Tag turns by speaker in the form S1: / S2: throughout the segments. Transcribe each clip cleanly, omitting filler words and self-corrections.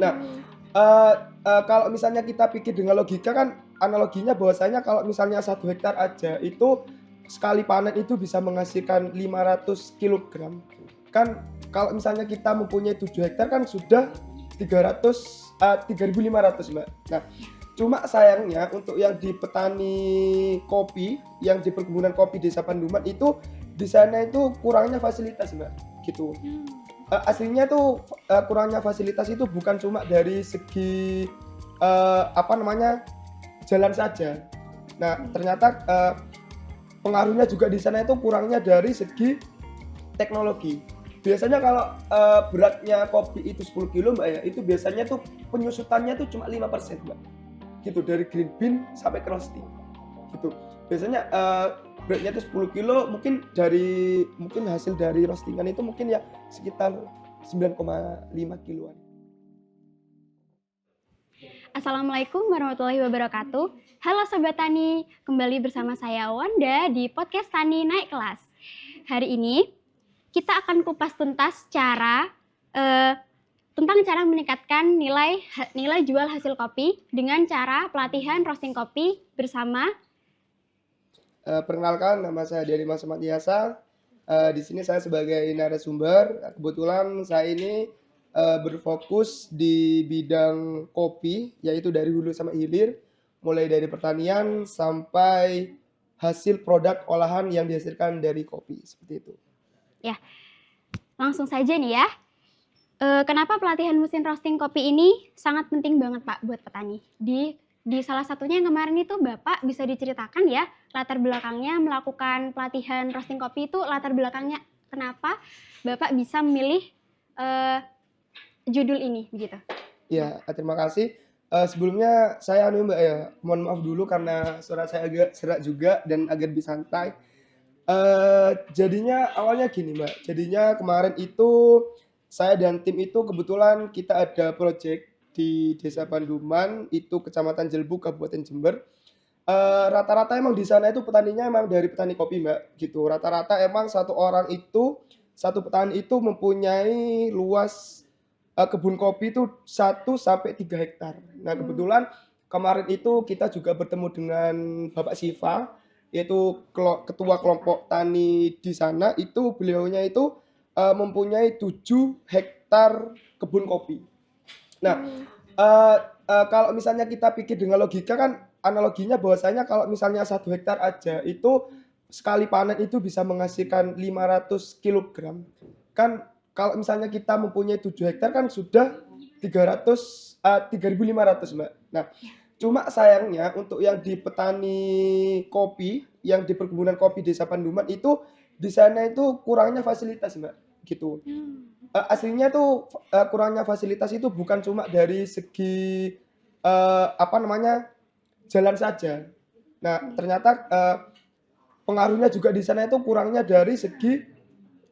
S1: Nah, kalau misalnya kita pikir dengan logika kan analoginya bahwasanya kalau misalnya 1 hektar aja itu sekali panen itu bisa menghasilkan 500 kilogram. Kan kalau misalnya kita mempunyai 7 hektar kan sudah 3.500, Mbak. Nah, cuma sayangnya untuk yang di petani kopi, yang di perkebunan kopi Desa Panduman itu di sana itu kurangnya fasilitas, Mbak, gitu. Aslinya tuh kurangnya fasilitas itu bukan cuma dari segi jalan saja. Nah, ternyata pengaruhnya juga di sana itu kurangnya dari segi teknologi. Biasanya kalau beratnya kopi itu 10 kilo, Mbak ya, itu biasanya tuh penyusutannya tuh cuma 5%, Mbak. Gitu, dari green bean sampai ke roasting. Gitu. Biasanya beratnya itu 10 kilo, mungkin hasil dari roastingan itu mungkin ya sekitar 9,5 kiloan.
S2: Assalamualaikum warahmatullahi wabarakatuh. Halo Sobat Tani, kembali bersama saya Wanda di podcast Tani Naik Kelas. Hari ini kita akan kupas tuntas tentang cara meningkatkan nilai jual hasil kopi dengan cara pelatihan roasting kopi bersama.
S1: Perkenalkan, nama saya Dari Mas Matiasa. Di sini saya sebagai narasumber. Kebetulan saya ini berfokus di bidang kopi, yaitu dari hulu sama hilir, mulai dari pertanian sampai hasil produk olahan yang dihasilkan dari kopi, seperti itu.
S2: Ya, langsung saja nih ya. Kenapa pelatihan mesin roasting kopi ini sangat penting banget Pak buat petani? Di salah satunya yang kemarin itu Bapak bisa diceritakan ya latar belakangnya melakukan pelatihan roasting kopi itu, latar belakangnya kenapa Bapak bisa memilih judul ini begitu?
S1: Ya, terima kasih. Sebelumnya saya Mbak ya, mohon maaf dulu karena suara saya agak serak juga dan agak lebih santai. Jadinya awalnya gini Mbak, jadinya kemarin itu saya dan tim itu kebetulan kita ada project di Desa Panduman, itu Kecamatan Jelbu, Kabupaten Jember. Rata-rata emang di sana itu petaninya emang dari petani kopi Mbak, gitu. Rata-rata emang satu petani itu mempunyai luas kebun kopi itu 1-3 hektar. Nah, kebetulan kemarin itu kita juga bertemu dengan Bapak Siva, yaitu ketua kelompok tani di sana. Itu beliaunya itu mempunyai 7 hektar kebun kopi. Nah, kalau misalnya kita pikir dengan logika kan analoginya bahwasanya kalau misalnya 1 hektar aja itu sekali panen itu bisa menghasilkan 500 kilogram. Kan kalau misalnya kita mempunyai 7 hektar kan sudah 3.500, Mbak. Nah, cuma sayangnya untuk yang di petani kopi, yang di perkebunan kopi Desa Panduman itu di sana itu kurangnya fasilitas, Mbak, gitu. Aslinya tuh kurangnya fasilitas itu bukan cuma dari segi jalan saja. Nah, ternyata pengaruhnya juga di sana itu kurangnya dari segi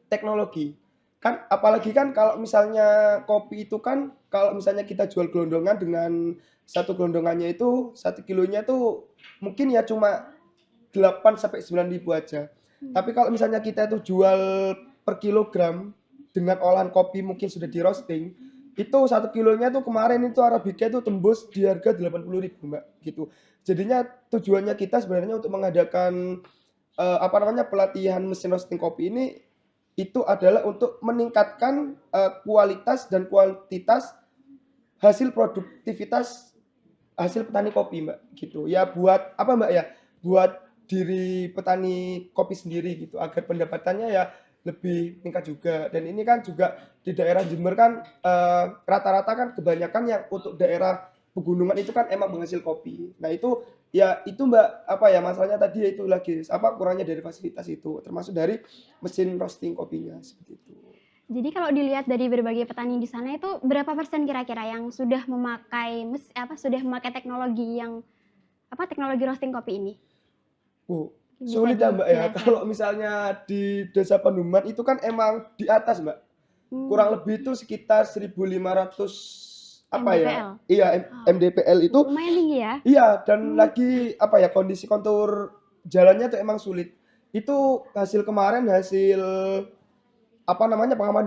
S1: teknologi. Kan apalagi kan kalau misalnya kopi itu kan kalau misalnya kita jual gelondongan dengan satu gelondongannya itu 1 kilonya tuh mungkin ya cuma 8 sampai 9 ribu aja. Tapi kalau misalnya kita itu jual per kilogram dengan olahan kopi mungkin sudah di roasting, itu 1 kilonya tuh kemarin itu Arabica itu tembus di harga 80.000 Mbak, gitu. Jadinya tujuannya kita sebenarnya untuk mengadakan pelatihan mesin roasting kopi ini itu adalah untuk meningkatkan kualitas dan kuantitas hasil produktivitas hasil petani kopi Mbak, gitu. Ya buat apa Mbak ya? Buat diri petani kopi sendiri gitu agar pendapatannya ya lebih meningkat juga. Dan ini kan juga di daerah Jember kan rata-rata kan kebanyakan yang untuk daerah pegunungan itu kan emang menghasil kopi. Nah, itu ya itu Mbak masalahnya tadi itu lagi kurangnya dari fasilitas itu termasuk dari mesin roasting kopinya seperti itu.
S2: Jadi kalau dilihat dari berbagai petani di sana itu berapa persen kira-kira yang sudah memakai teknologi teknologi roasting kopi ini?
S1: Sulit ya Mbak ya. Kalau misalnya di Desa Panduman itu kan emang di atas Mbak. Kurang lebih itu sekitar 1.500
S2: MDPL.
S1: Iya, MDPL itu
S2: lumayan tinggi ya.
S1: Iya, dan lagi kondisi kontur jalannya tuh emang sulit. Itu hasil pengamanan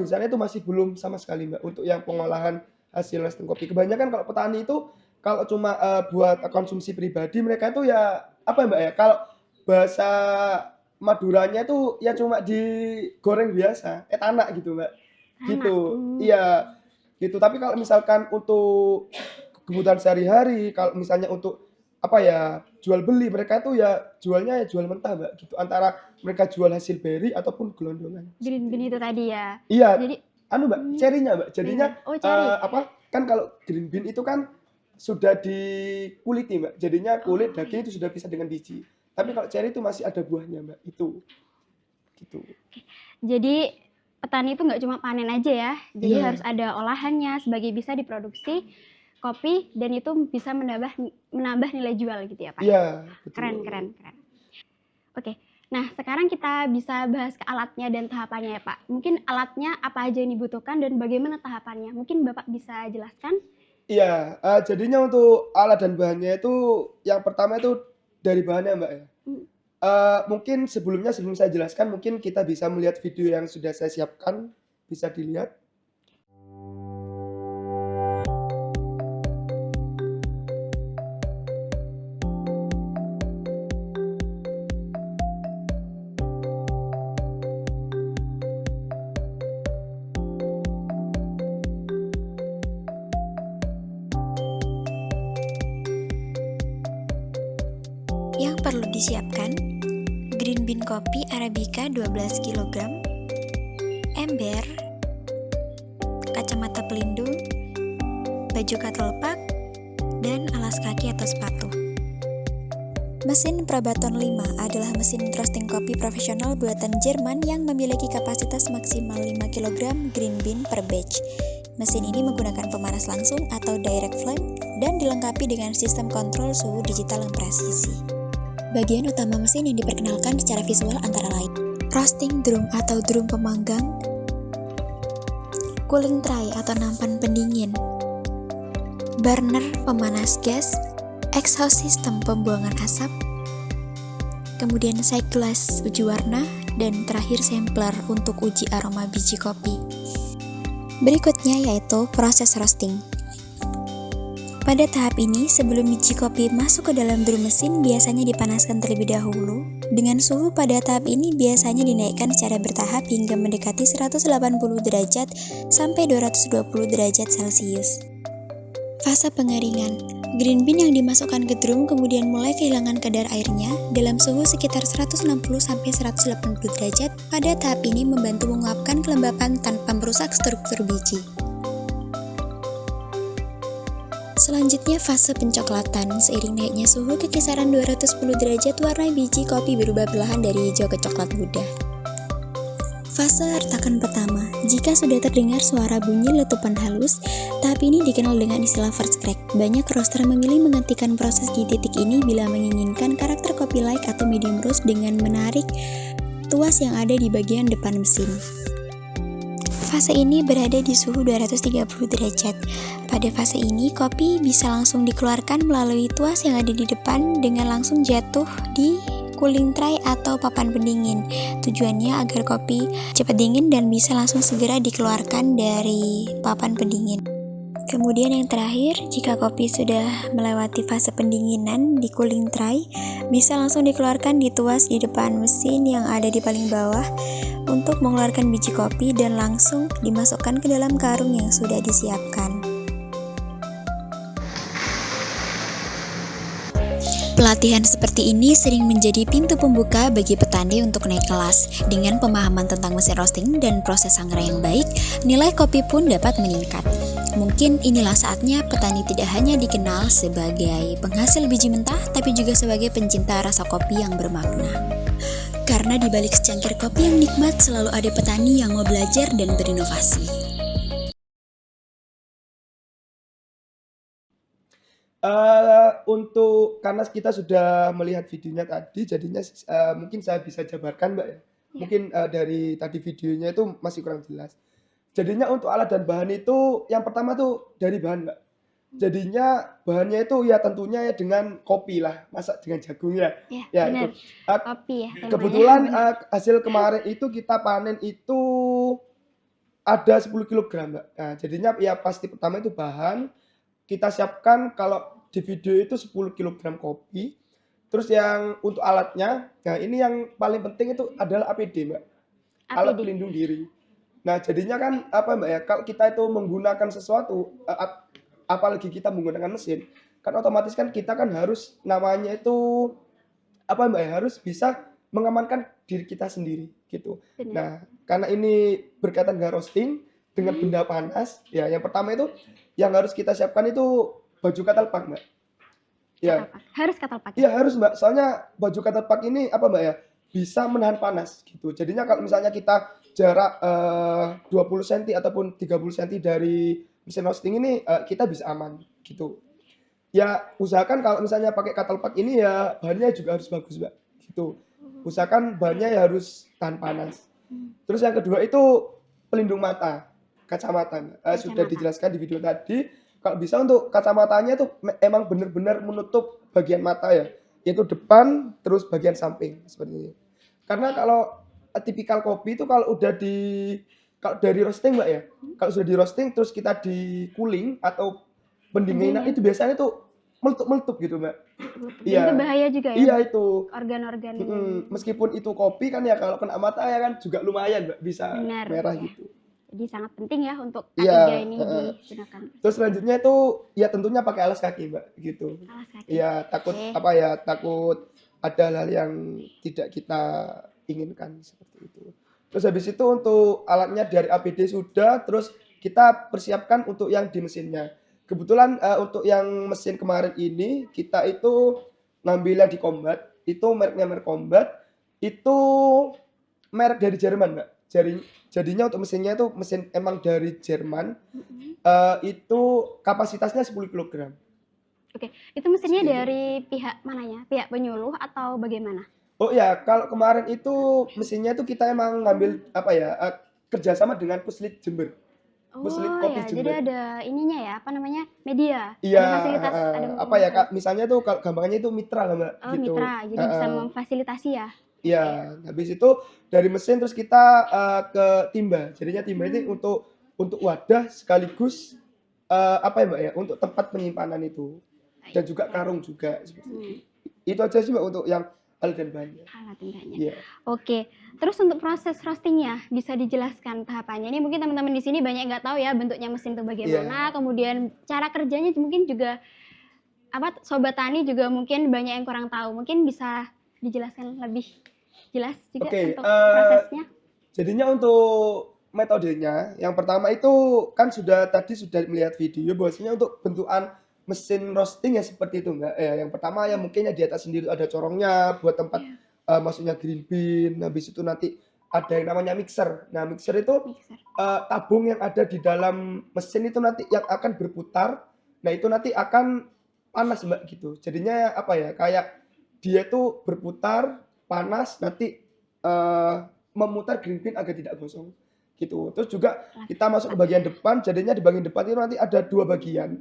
S1: di sana itu masih belum sama sekali Mbak untuk yang pengolahan hasil roasting kopi. Kebanyakan kalau petani itu kalau cuma buat konsumsi pribadi mereka itu ya apa ya Mbak ya? Kalau bahasa Maduranya itu ya cuma digoreng biasa, tanak gitu Mbak.
S2: Anak.
S1: Gitu. Iya, gitu. Tapi kalau misalkan untuk kebutuhan sehari-hari, kalau misalnya untuk apa ya, jual beli mereka tuh ya jualnya ya jual mentah Mbak gitu. Antara mereka jual hasil beri ataupun gelondongan.
S2: Green bean itu tadi ya.
S1: Iya,
S2: Jadi
S1: anu Mbak, cerinya Mbak. Jadinya
S2: oh cherry.
S1: apa? Kan kalau green bean itu kan sudah dikuliti Mbak. Jadinya kulit daging itu sudah bisa dengan biji. Tapi kalau cherry itu masih ada buahnya Mbak. Itu. Gitu.
S2: Jadi petani itu nggak cuma panen aja ya. Jadi
S1: Iya.
S2: harus ada olahannya sebagai bisa diproduksi kopi dan itu bisa menambah nilai jual gitu ya Pak.
S1: Iya, betul.
S2: Keren. Oke. Nah, sekarang kita bisa bahas ke alatnya dan tahapannya ya Pak. Mungkin alatnya apa aja yang dibutuhkan dan bagaimana tahapannya? Mungkin Bapak bisa jelaskan?
S1: Iya, jadinya untuk alat dan bahannya itu yang pertama itu dari bahannya Mbak ya. Mungkin sebelum saya jelaskan, mungkin kita bisa melihat video yang sudah saya siapkan, bisa dilihat.
S3: Yang perlu disiapkan, green bean kopi Arabica 12 kg, ember, kacamata pelindung, baju cattle-pack, dan alas kaki atau sepatu. Mesin Probaton 5 adalah mesin roasting kopi profesional buatan Jerman yang memiliki kapasitas maksimal 5 kg green bean per batch. Mesin ini menggunakan pemanas langsung atau direct flame dan dilengkapi dengan sistem kontrol suhu digital yang presisi. Bagian utama mesin yang diperkenalkan secara visual antara lain roasting drum atau drum pemanggang, cooling tray atau nampan pendingin, burner pemanas gas, exhaust system pembuangan asap, kemudian side glass uji warna, dan terakhir sampler untuk uji aroma biji kopi. Berikutnya yaitu proses roasting. Pada tahap ini, sebelum biji kopi masuk ke dalam drum mesin biasanya dipanaskan terlebih dahulu. Dengan suhu pada tahap ini biasanya dinaikkan secara bertahap hingga mendekati 180 derajat sampai 220 derajat Celcius. Fase pengeringan. Green bean yang dimasukkan ke drum kemudian mulai kehilangan kadar airnya dalam suhu sekitar 160 sampai 180 derajat. Pada tahap ini membantu menguapkan kelembapan tanpa merusak struktur biji. Selanjutnya fase pencoklatan. Seiring naiknya suhu ke kisaran 210 derajat, warna biji kopi berubah perlahan dari hijau ke coklat muda. Fase retakan pertama. Jika sudah terdengar suara bunyi letupan halus, tahap ini dikenal dengan istilah first crack. Banyak roaster memilih menghentikan proses di titik ini bila menginginkan karakter kopi light atau medium roast dengan menarik tuas yang ada di bagian depan mesin. Fase ini berada di suhu 230 derajat. Pada fase ini, kopi bisa langsung dikeluarkan melalui tuas yang ada di depan dengan langsung jatuh di cooling tray atau papan pendingin. Tujuannya agar kopi cepat dingin dan bisa langsung segera dikeluarkan dari papan pendingin. Kemudian yang terakhir, jika kopi sudah melewati fase pendinginan di cooling tray, bisa langsung dikeluarkan di tuas di depan mesin yang ada di paling bawah untuk mengeluarkan biji kopi dan langsung dimasukkan ke dalam karung yang sudah disiapkan. Pelatihan seperti ini sering menjadi pintu pembuka bagi petani untuk naik kelas. Dengan pemahaman tentang mesin roasting dan proses sangrai yang baik, nilai kopi pun dapat meningkat. Mungkin inilah saatnya petani tidak hanya dikenal sebagai penghasil biji mentah, tapi juga sebagai pencinta rasa kopi yang bermakna. Karena di balik secangkir kopi yang nikmat selalu ada petani yang mau belajar dan berinovasi.
S1: Untuk karena kita sudah melihat videonya tadi, jadinya mungkin saya bisa jabarkan Mbak ya. Mungkin dari tadi videonya itu masih kurang jelas. Jadinya untuk alat dan bahan itu yang pertama tuh dari bahan Mbak. Jadinya bahannya itu ya tentunya ya dengan kopi lah, masak dengan jagung ya.
S2: Ya
S1: itu.
S2: kopi ya.
S1: Kebetulan hasil kemarin itu kita panen itu ada 10 kilogram, Mbak. Nah, jadinya ya pasti pertama itu bahan kita siapkan kalau di video itu 10 kilogram kopi. Terus yang untuk alatnya, nah ini yang paling penting itu adalah APD, Mbak. Alat
S2: APD.
S1: pelindung diri. Nah, jadinya kan apa, Mbak ya, kalau kita itu menggunakan sesuatu, apalagi kita menggunakan mesin, kan otomatis kan kita kan harus namanya itu apa, Mbak ya, harus bisa mengamankan diri kita sendiri gitu.
S2: Benar.
S1: Nah, karena ini berkaitan dengan roasting dengan benda panas, ya yang pertama itu yang harus kita siapkan itu baju Katalpak, Mbak. Ya,
S2: Katalpak. Harus katalpak.
S1: iya harus, Mbak. Soalnya baju Katalpak ini apa, Mbak ya, bisa menahan panas gitu. Jadinya kalau misalnya kita jarak 20 cm ataupun 30 cm dari mesin roasting ini kita bisa aman gitu. Ya usahakan kalau misalnya pakai Katalpak ini ya bahannya juga harus bagus, Mbak. Gitu. Usahakan bahannya ya harus tahan panas. Terus yang kedua itu pelindung mata, kacamata. Sudah
S2: Kacamata.
S1: dijelaskan di video tadi. Kalau bisa untuk kacamatanya tuh emang benar-benar menutup bagian mata ya, yaitu depan terus bagian samping seperti ini. Karena kalau tipikal kopi itu kalau dari roasting, Mbak ya, kalau sudah di roasting terus kita di cooling atau pendinginan itu biasanya tuh meletup-meletup gitu, Mbak.
S2: Dan
S1: Iya.
S2: itu bahaya juga ya.
S1: Iya itu.
S2: Organ-organ.
S1: Meskipun itu kopi kan ya kalau kena mata ya kan juga lumayan, Mbak, bisa
S2: Benar,
S1: merah
S2: ya.
S1: gitu.
S2: Jadi sangat penting ya untuk
S1: Iya,
S2: A3 ini digunakan.
S1: Terus selanjutnya itu ya tentunya pakai alas kaki, Mbak, gitu.
S2: Alas kaki.
S1: Iya, takut
S2: Oke.
S1: apa ya, takut ada hal yang tidak kita inginkan seperti itu. Terus habis itu untuk alatnya dari APD sudah, terus kita persiapkan untuk yang di mesinnya. Kebetulan untuk yang mesin kemarin ini kita itu ngambil yang di Combat, itu mereknya merek Combat, itu merek dari Jerman, Mbak. Jadinya untuk mesinnya itu mesin emang dari Jerman, itu kapasitasnya 10 kilogram.
S2: Oke, itu mesinnya
S1: Seperti itu.
S2: dari pihak mananya? Pihak penyuluh atau bagaimana?
S1: Oh ya, kalau kemarin itu mesinnya itu kita emang ngambil apa ya, kerjasama dengan Puslit Jember.
S2: Oh
S1: Puslit Kopi
S2: ya,
S1: Jember.
S2: jadi ada ininya ya, apa namanya, media,
S1: Iya,
S2: ada fasilitas, ada
S1: apa ya Kak, misalnya tuh kalau gampangnya itu mitra lah, Mbak,
S2: Oh
S1: gitu.
S2: mitra, jadi bisa memfasilitasi ya.
S1: Iya, habis itu dari mesin terus kita ke timba. Jadinya timba ini untuk wadah sekaligus apa ya, Mbak ya, untuk tempat penyimpanan itu. Dan juga karung juga seperti itu. Itu aja sih, Mbak, untuk yang alat dan bahannya.
S2: Alat tindaknya.
S1: Iya.
S2: Oke, terus untuk proses roastingnya bisa dijelaskan tahapannya. Ini mungkin teman-teman di sini banyak nggak tahu ya bentuknya mesin itu bagaimana. Kemudian cara kerjanya mungkin juga apa sobat tani juga mungkin banyak yang kurang tahu. Mungkin bisa dijelaskan lebih jelas juga
S1: Oke,
S2: untuk prosesnya.
S1: Jadinya untuk metodenya, yang pertama itu kan tadi sudah melihat video bahwasanya untuk bentukan mesin roasting ya seperti itu, Mbak. Ya, yang pertama ya mungkin ya di atas sendiri ada corongnya buat tempat masuknya green bean. Habis itu nanti ada yang namanya mixer. Nah, mixer itu
S2: Mixer.
S1: tabung yang ada di dalam mesin itu nanti yang akan berputar. Nah, itu nanti akan panas, Mbak, gitu. Jadinya apa ya, kayak dia tuh berputar, panas, nanti memutar green bean agar tidak gosong gitu. Terus juga kita masuk ke bagian depan, jadinya di bagian depan itu nanti ada dua bagian.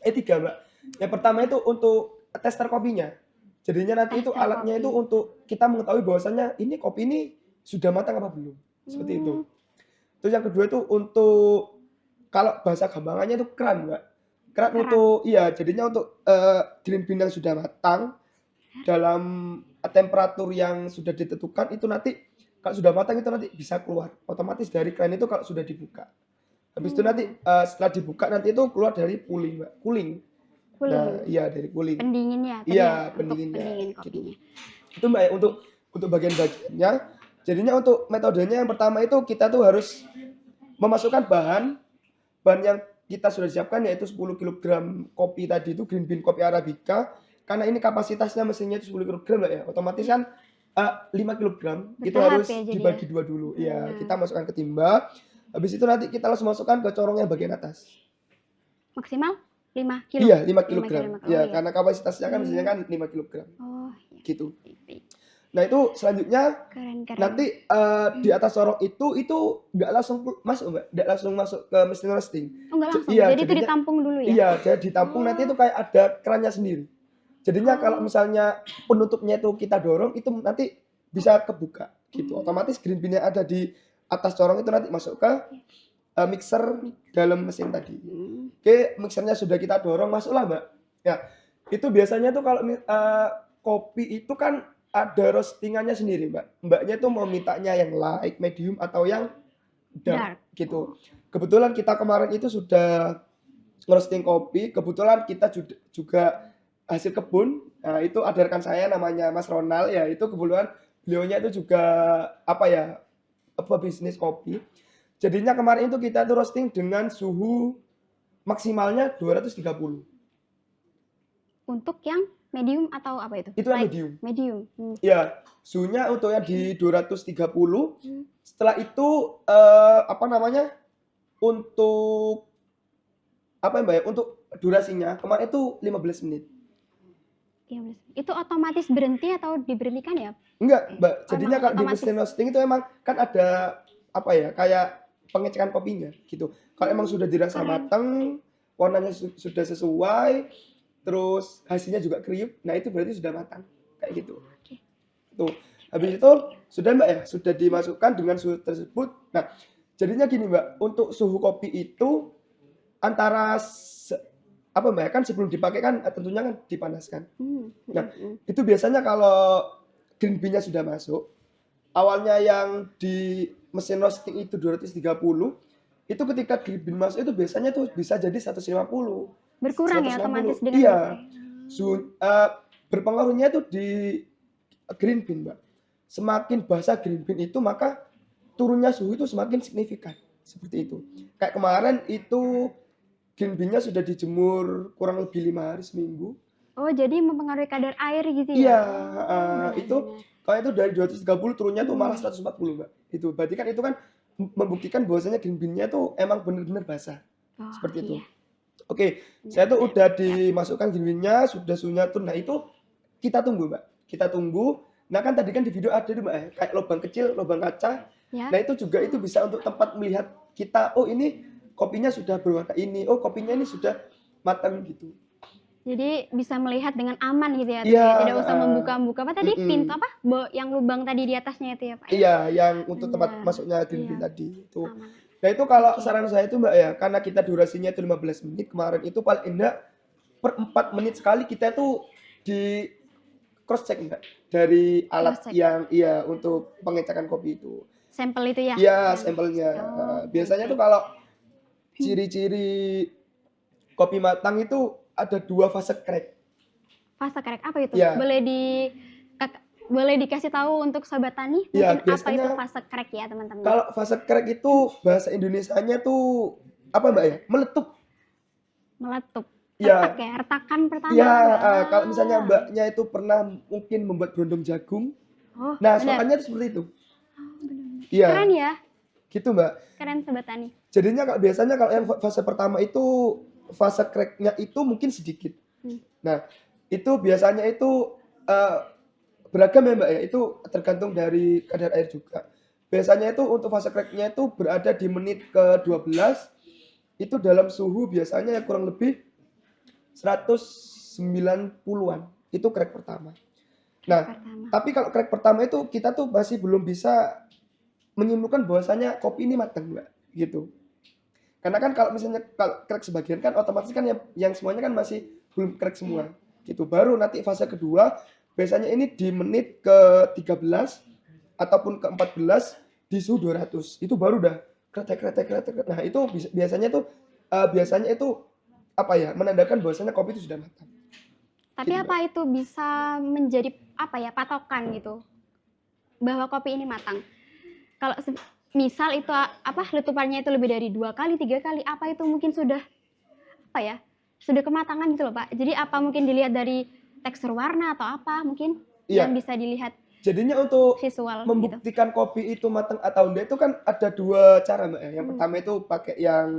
S1: Tiga, Mbak. Yang pertama itu untuk tester kopinya. Jadinya nanti itu
S2: Tester
S1: alatnya
S2: kopi.
S1: itu untuk kita mengetahui bahwasannya ini kopi ini sudah matang apa belum. Seperti itu. Terus yang kedua itu untuk kalau bahasa gampangannya itu keran, Mbak. Keran untuk jadinya untuk green bean yang sudah matang dalam temperatur yang sudah ditentukan itu nanti kalau sudah matang itu nanti bisa keluar otomatis dari keran itu kalau sudah dibuka. Habis itu nanti setelah dibuka nanti itu keluar dari cooling, Mbak. Cooling. Nah, iya dari cooling.
S2: Pendinginnya.
S1: Iya,
S2: untuk
S1: pendinginnya.
S2: pendingin
S1: Gitu.
S2: kopinya.
S1: Itu, Mbak, ya, untuk bagian-bagiannya. Jadinya untuk metodenya yang pertama itu kita tuh harus memasukkan bahan yang kita sudah siapkan yaitu 10 kg kopi tadi itu green bean kopi Arabica. Karena ini kapasitasnya mesinnya itu 10 kg, Mbak, ya. Otomatis kan 5 kg itu
S2: Bertahap
S1: harus
S2: ya jadi
S1: dibagi dua dulu. Iya, kita masukkan ke timba. Habis itu nanti kita langsung masukkan ke corongnya bagian atas.
S2: Maksimal 5 kilo.
S1: Iya, 5
S2: 5
S1: kg.
S2: kilo.
S1: Ya, karena kapasitasnya kan mesinnya kan 5 kg.
S2: Oh, iya.
S1: Gitu. Nah, itu selanjutnya
S2: Keren.
S1: nanti di atas corong itu nggak langsung masuk, Mbak. Nggak langsung masuk ke mesin roasting.
S2: Oh, enggak langsung.
S1: Iya,
S2: jadi itu
S1: jadinya-
S2: ditampung dulu ya?
S1: Iya, jadi ditampung nanti itu kayak ada kerannya sendiri. Jadinya kalau misalnya penutupnya itu kita dorong itu nanti bisa kebuka gitu. Otomatis green bean yang ada di atas corong itu nanti masuk ke mixer dalam mesin tadi.
S2: Hmm.
S1: Oke, mixernya sudah kita dorong, masuklah Mbak. Ya, itu biasanya tuh kalau kopi itu kan ada roastingannya sendiri Mbak. Mbaknya tuh mau mintanya yang light, medium, atau yang dark gitu. Kebetulan kita kemarin itu sudah roasting kopi, kebetulan kita juga hasil kebun. Nah, itu ada rekan saya namanya Mas Ronald ya, itu kebetulan beliaunya itu juga bisnis kopi. Jadinya kemarin itu kita tuh roasting dengan suhu maksimalnya 230.
S2: Untuk yang medium atau apa itu?
S1: Itu yang
S2: Light?
S1: medium.
S2: Medium. Hmm.
S1: Ya, suhunya untuk yang di 230. Setelah itu untuk Mbak ya? Untuk durasinya kemarin itu 15 menit.
S2: Iya, itu otomatis berhenti atau diberhentikan ya?
S1: Enggak, Mbak. Jadinya
S2: Emang
S1: kalau di
S2: otomatis.
S1: mesin roasting itu emang kan ada kayak pengecekan kopinya gitu. Kalau emang sudah dirasa
S2: Keren.
S1: matang, warnanya sudah sesuai, terus hasilnya juga kriuk, nah itu berarti sudah matang kayak gitu.
S2: Oke.
S1: Tuh, habis itu sudah Mbak ya, sudah dimasukkan dengan suhu tersebut. Nah, jadinya gini Mbak, untuk suhu kopi itu antara Mbak ya, kan sebelum dipakai kan tentunya kan dipanaskan. Nah, itu biasanya kalau green bean-nya sudah masuk, awalnya yang di mesin roasting itu 230, itu ketika green bean masuk itu biasanya tuh bisa jadi 150.
S2: Berkurang ya
S1: 160.
S2: otomatis dengan
S1: Iya.
S2: itu.
S1: Berpengaruhnya itu di green bean, Mbak. Semakin basah green bean itu, maka turunnya suhu itu semakin signifikan. Seperti itu. Kayak kemarin itu green bean-nya sudah dijemur kurang lebih 5 hari seminggu.
S2: Oh, jadi mempengaruhi kadar air gitu ya?
S1: Iya,
S2: benar-benar.
S1: itu kalau itu dari 230 turunnya tuh malah 140, Mbak. Itu berarti kan itu kan membuktikan bahwasanya green bean-nya tuh emang benar-benar basah.
S2: Oh,
S1: Seperti itu.
S2: iya.
S1: Oke, saya tuh udah dimasukkan green bean-nya, sudah suhunya turun. Nah, itu kita tunggu, Mbak. Kita tunggu. Nah, kan tadi kan di video ada tuh, Mbak, ya, kayak lubang kecil, lubang kaca.
S2: Ya.
S1: Nah, itu juga itu bisa untuk tempat melihat kita, oh ini kopinya sudah berwarna ini, oh kopinya ini sudah matang gitu.
S2: Jadi bisa melihat dengan aman gitu ya,
S1: Iya,
S2: tidak usah membuka-buka apa tadi pintu apa? Yang lubang tadi di atasnya itu ya, Pak?
S1: Iya, yang untuk tempat
S2: Benar.
S1: masuknya green bean
S2: Iya.
S1: tadi itu.
S2: Aman.
S1: Nah, itu kalau saran saya itu Mbak ya, karena kita durasinya itu 15 menit, kemarin itu paling enggak per 4 menit sekali kita tuh di cross check Mbak dari alat
S2: Cross-check.
S1: yang untuk pengecekan kopi itu.
S2: Sampel itu ya?
S1: Iya, sampelnya.
S2: Oh,
S1: Biasanya
S2: oke.
S1: tuh kalau ciri-ciri kopi matang itu ada 2 fase crack.
S2: Fase crack apa itu?
S1: Iya.
S2: Boleh dikasih tahu untuk sobat tani
S1: Iya,
S2: mungkin apa itu
S1: biasanya
S2: fase crack ya, teman-teman?
S1: Kalau fase crack itu bahasa Indonesianya tuh apa Mbak ya? Meletup.
S2: Meletup.
S1: Iya.
S2: Retak ya, retakan pertama.
S1: Iya,
S2: Ah.
S1: kalau misalnya Mbaknya itu pernah mungkin membuat berondong jagung.
S2: Oh,
S1: Nah,
S2: benar.
S1: suaranya itu seperti itu.
S2: Oh, benar-benar.
S1: Iya.
S2: Keren ya,
S1: Gitu, Mbak.
S2: keren sobat tani.
S1: Jadinya biasanya kalau yang fase pertama itu fase cracknya itu mungkin sedikit. Nah, itu biasanya itu beragam ya Mbak ya, itu tergantung dari kadar air juga. Biasanya itu untuk fase cracknya itu berada di menit ke-12, itu dalam suhu biasanya ya kurang lebih 190-an, itu crack pertama. Nah, tapi kalau crack pertama itu kita tuh masih belum bisa menyimpulkan bahwasanya kopi ini matang Mbak, gitu. Karena kan kalau misalnya kalau crack sebagian kan otomatis kan yang semuanya kan masih belum crack semua, gitu. Baru nanti fase kedua biasanya ini di menit ke-13 ataupun ke-14 di suhu 200. Itu baru udah kretek. Nah, itu biasanya itu menandakan bahwasanya kopi itu sudah matang.
S2: Tapi
S1: Gitu,
S2: apa itu bisa menjadi patokan gitu bahwa kopi ini matang? Kalau misal itu letupannya itu lebih dari 2 kali, 3 kali, apa itu mungkin sudah sudah kematangan gitu loh Pak. Jadi apa mungkin dilihat dari tekstur warna atau apa mungkin yang bisa dilihat
S1: jadinya untuk
S2: visual
S1: membuktikan kopi itu matang atau enggak itu kan ada 2 cara Mbak ya. Yang pertama itu pakai yang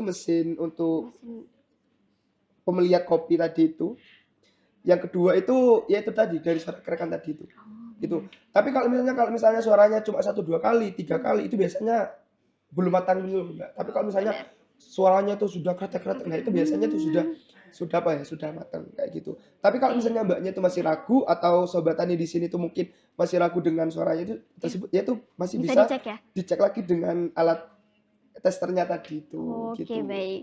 S1: mesin untuk pemelihat kopi tadi itu. Yang kedua itu yaitu tadi dari suara kerekan tadi itu. Gitu. Tapi kalau misalnya suaranya cuma 1-2 kali, 3 kali itu biasanya belum matang dulu Mbak. Tapi kalau misalnya suaranya tuh sudah kretek, nah itu biasanya tuh sudah matang kayak gitu. Tapi kalau misalnya Mbaknya itu masih ragu atau sobat tani di sini tuh mungkin masih ragu dengan suaranya itu tersebut, ya itu masih bisa
S2: dicek ya?
S1: dicek lagi dengan alat testernya tadi itu.
S2: Oke,
S1: Gitu.
S2: baik.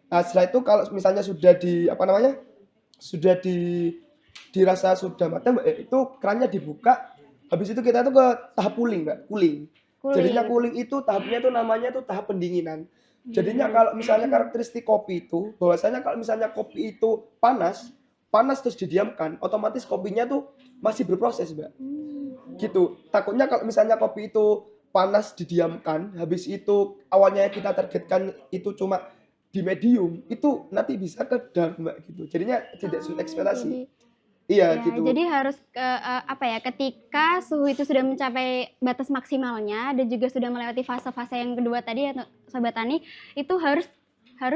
S1: Nah, setelah itu kalau misalnya sudah di apa namanya? Sudah dirasa sudah matang, Mbak, itu kerannya dibuka. Habis itu kita tuh ke tahap cooling, Mbak, cooling. Jadinya cooling itu tahapnya tuh namanya tuh tahap pendinginan. Jadinya kalau misalnya karakteristik kopi itu, bahwasanya kalau misalnya kopi itu panas terus didiamkan, otomatis kopinya tuh masih berproses, Mbak. Gitu. Takutnya kalau misalnya kopi itu panas didiamkan, habis itu awalnya kita targetkan itu cuma di medium, itu nanti bisa ke dark, Mbak, gitu. Jadinya tidak sesuai ekspektasi. Iya,
S2: Ya,
S1: gitu.
S2: jadi harus ketika suhu itu sudah mencapai batas maksimalnya dan juga sudah melewati fase-fase yang kedua tadi ya Sobat Tani, itu harus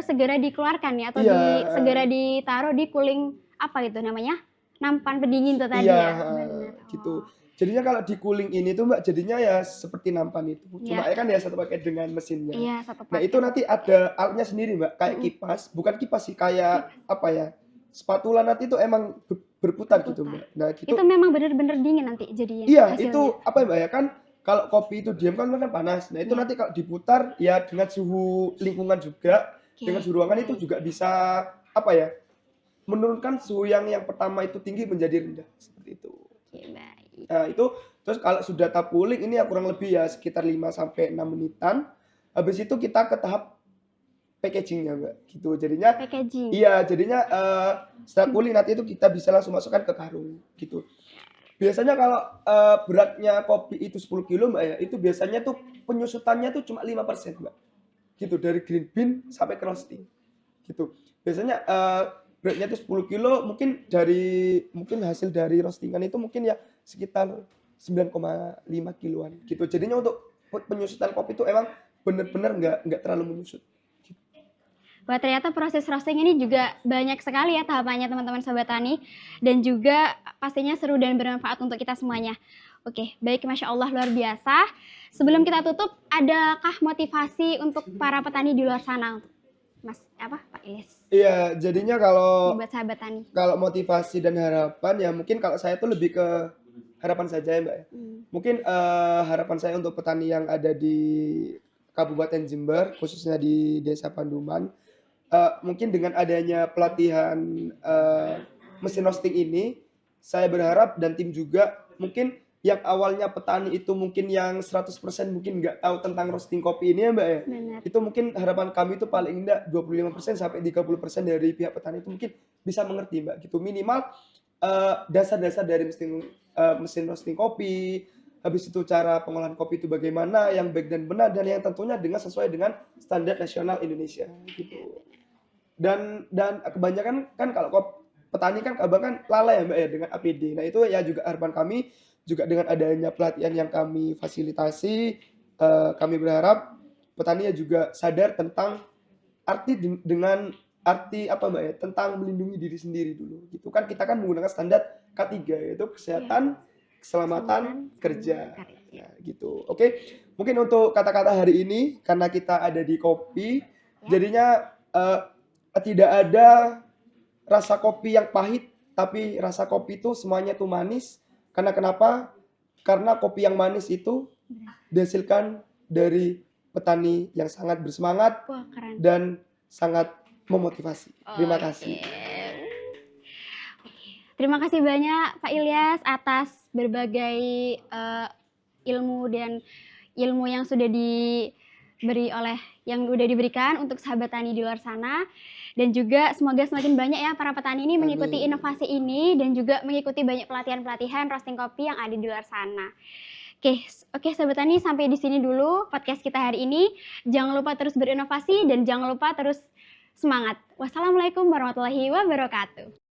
S2: segera dikeluarkan ya atau
S1: Iya.
S2: segera ditaruh di cooling apa gitu namanya? Nampan pendingin tuh tadi
S1: Iya,
S2: ya. Benar.
S1: gitu. Jadinya kalau di cooling ini tuh, Mbak, jadinya ya seperti nampan itu. Cuma
S2: Iya.
S1: kan ya satu paket dengan mesinnya.
S2: Iya, satu
S1: Nah,
S2: paket.
S1: itu nanti ada alatnya sendiri, Mbak, kayak kipas, bukan kipas sih, kayak apa ya? Spatula nanti itu emang berputar gitu, Mbak. Nah, gitu.
S2: Itu memang benar-benar dingin nanti jadinya
S1: Iya,
S2: hasilnya.
S1: itu apa ya, Mbak, ya kan kalau kopi itu diam kan panas. Nah, itu nanti kalau diputar ya dengan suhu lingkungan juga, dengan suhu ruangan itu juga bisa apa ya? Menurunkan suhu yang pertama itu tinggi menjadi rendah seperti itu.
S2: Oke, baik.
S1: Nah, itu terus kalau sudah tahap cooling ini ya kurang lebih ya sekitar 5 sampai 6 menitan. Habis itu kita ke tahap packaging-nya, Mbak, gitu. Jadinya
S2: Packaging.
S1: iya, jadinya setelah cooling nanti itu kita bisa langsung masukkan ke karung gitu. Biasanya kalau beratnya kopi itu 10 kilo, Mbak, ya, itu biasanya tuh penyusutannya tuh cuma 5%, Mbak. Gitu, dari green bean sampai ke roasting. Gitu. Biasanya beratnya itu 10 kilo, mungkin hasil dari roastingan itu mungkin ya sekitar 9,5 kiloan gitu. Jadinya untuk penyusutan kopi itu emang benar-benar nggak terlalu menyusut.
S2: Wah, ternyata proses roasting ini juga banyak sekali ya tahapannya teman-teman Sobat Tani. Dan juga pastinya seru dan bermanfaat untuk kita semuanya. Oke, baik, Masya Allah, luar biasa. Sebelum kita tutup, adakah motivasi untuk para petani di luar sana? Pak Ilyas?
S1: Iya, jadinya kalau
S2: Buat sahabat tani.
S1: kalau motivasi dan harapan ya mungkin kalau saya tuh lebih ke harapan saja ya, Mbak, ya. Mungkin harapan saya untuk petani yang ada di Kabupaten Jember, khususnya di Desa Panduman, mungkin dengan adanya pelatihan mesin roasting ini, saya berharap dan tim juga mungkin yang awalnya petani itu mungkin yang 100% mungkin nggak tahu tentang roasting kopi ini ya, Mbak, ya.
S2: Benar.
S1: Itu mungkin harapan kami itu paling enggak 25% sampai 30% dari pihak petani itu mungkin bisa mengerti, Mbak, gitu. Minimal dasar-dasar dari mesin roasting kopi, habis itu cara pengolahan kopi itu bagaimana, yang baik dan benar, dan yang tentunya sesuai dengan standar nasional Indonesia gitu. Dan kebanyakan kan kalau petani kan abang kan lalai ya, Mbak, ya, dengan APD. Nah, itu ya juga harapan kami juga dengan adanya pelatihan yang kami fasilitasi, kami berharap petani ya juga sadar tentang dengan arti apa, Mbak, ya, tentang melindungi diri sendiri dulu gitu kan. Kita kan menggunakan standar K3 yaitu kesehatan, keselamatan kerja. Nah, gitu. Oke. Mungkin untuk kata-kata hari ini karena kita ada di kopi, jadinya tidak ada rasa kopi yang pahit, tapi rasa kopi itu semuanya tuh manis. Karena kenapa? Karena kopi yang manis itu dihasilkan dari petani yang sangat bersemangat.
S2: Wah, keren.
S1: Dan sangat memotivasi. Terima kasih.
S2: Terima kasih banyak Pak Ilyas atas berbagai ilmu yang sudah diberikan untuk sahabat tani di luar sana. Dan juga semoga semakin banyak ya para petani ini mengikuti inovasi ini dan juga mengikuti banyak pelatihan-pelatihan roasting kopi yang ada di luar sana. Oke, sahabat tani, sampai di sini dulu podcast kita hari ini. Jangan lupa terus berinovasi dan jangan lupa terus semangat. Wassalamualaikum warahmatullahi wabarakatuh.